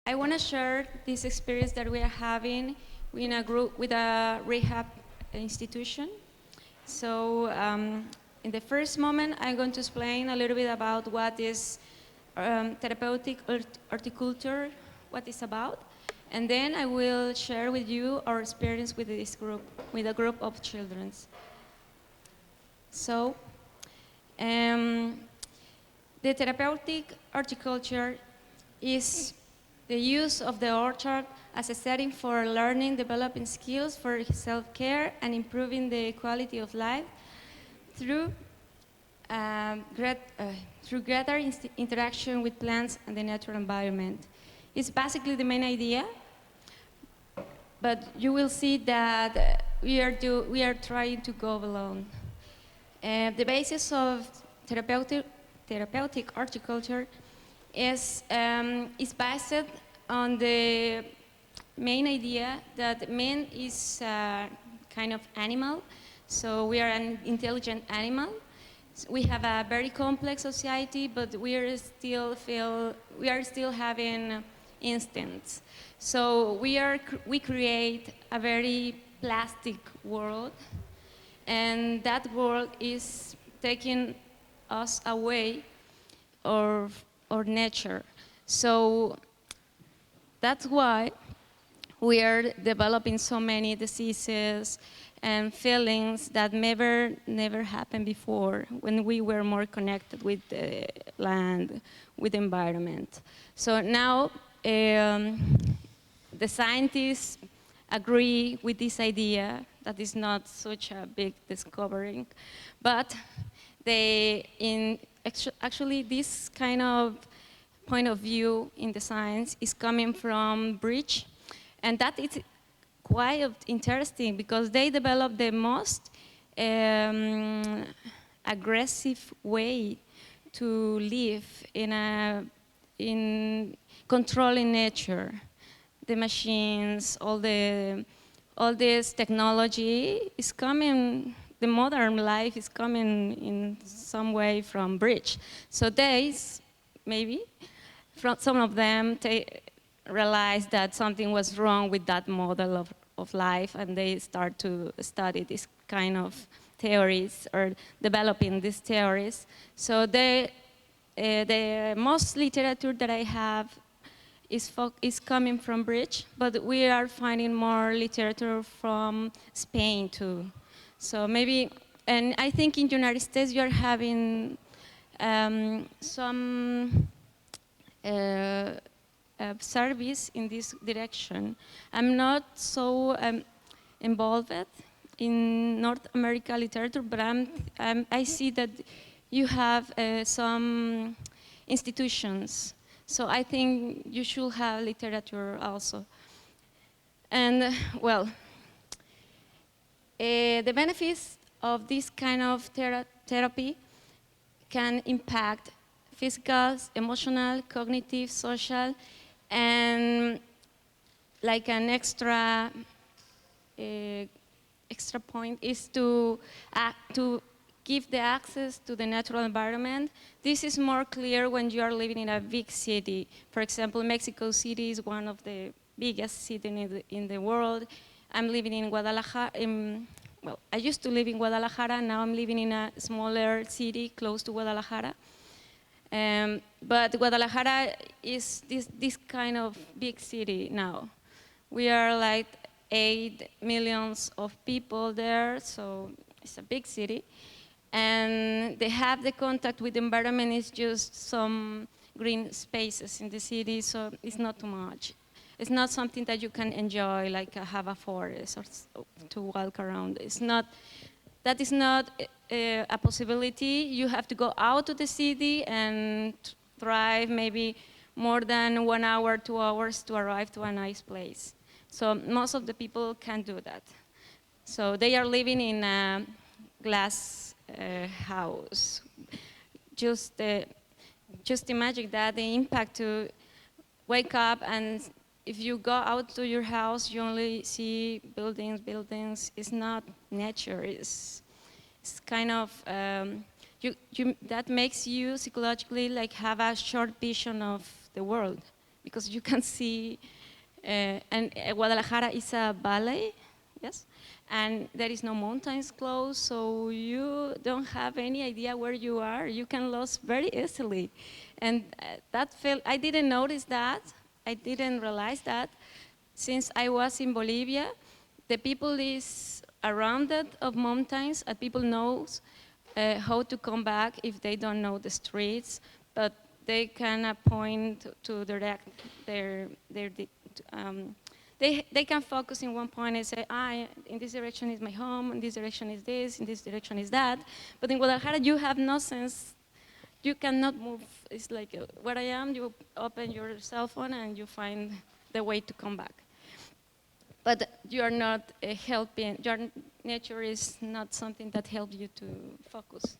I want to share this experience that we are having in a group with a rehab institution. So in the first moment, I'm going to explain a little bit about what is therapeutic horticulture, what it's about, and then I will share with you our experience with this group, with a group of children. So the therapeutic horticulture is the use of the orchard as a setting for learning, developing skills for self-care, and improving the quality of life through greater interaction with plants and the natural environment. It's basically the main idea, but you will see that we are trying to go along. The basis of therapeutic horticulture is based on the main idea that man is a kind of animal, so we are an intelligent animal. We have a very complex society, but we are still having instincts. So we create a very plastic world, and that world is taking us away or nature. So that's why we are developing so many diseases and feelings that never happened before when we were more connected with the land, with the environment. So now the scientists agree with this idea that is not such a big discovery, but actually this kind of point of view in the science is coming from Bridge, and that is quite interesting because they developed the most aggressive way to live in controlling nature. The machines, all this technology is coming. The modern life is coming in some way from Bridge. So maybe some of them realized that something was wrong with that model of life, and they start to study this kind of theories or developing these theories. So the most literature that I have is coming from Bridge, but we are finding more literature from Spain too. So maybe, and I think in the United States you are having some service in this direction. I'm not so involved in North America literature, but I see that you have some institutions. So I think you should have literature also. And well, the benefits of this kind of therapy can impact physical, emotional, cognitive, social, and like an extra point is to give the access to the natural environment. This is more clear when you are living in a big city. For example, Mexico City is one of the biggest cities in the world. I'm living in Guadalajara. Well, I used to live in Guadalajara. Now I'm living in a smaller city close to Guadalajara. But Guadalajara is this kind of big city now. We are like 8 million of people there, so it's a big city. And they have the contact with the environment is just some green spaces in the city, so it's not too much. It's not something that you can enjoy, like have a forest or to walk around. That is not a possibility. You have to go out to the city and drive maybe more than 1 hour, 2 hours to arrive to a nice place. So most of the people can't do that. So they are living in a glass house. Just imagine that the impact to wake up, and if you go out to your house, you only see buildings. It's not nature. It's kind of that makes you psychologically like have a short vision of the world, because you can see, and Guadalajara is a valley, yes? And there is no mountains close, so you don't have any idea where you are. You can lose very easily. And that felt, I didn't notice that. I didn't realize that. Since I was in Bolivia, the people is surrounded of mountains, and people knows how to come back if they don't know the streets, but they can point to direct they can focus in one point and say, in this direction is my home, in this direction is this, in this direction is that. But in Guadalajara, you have no sense. You cannot move. It's like where I am, you open your cell phone and you find the way to come back. But you are not helping, your nature is not something that helps you to focus.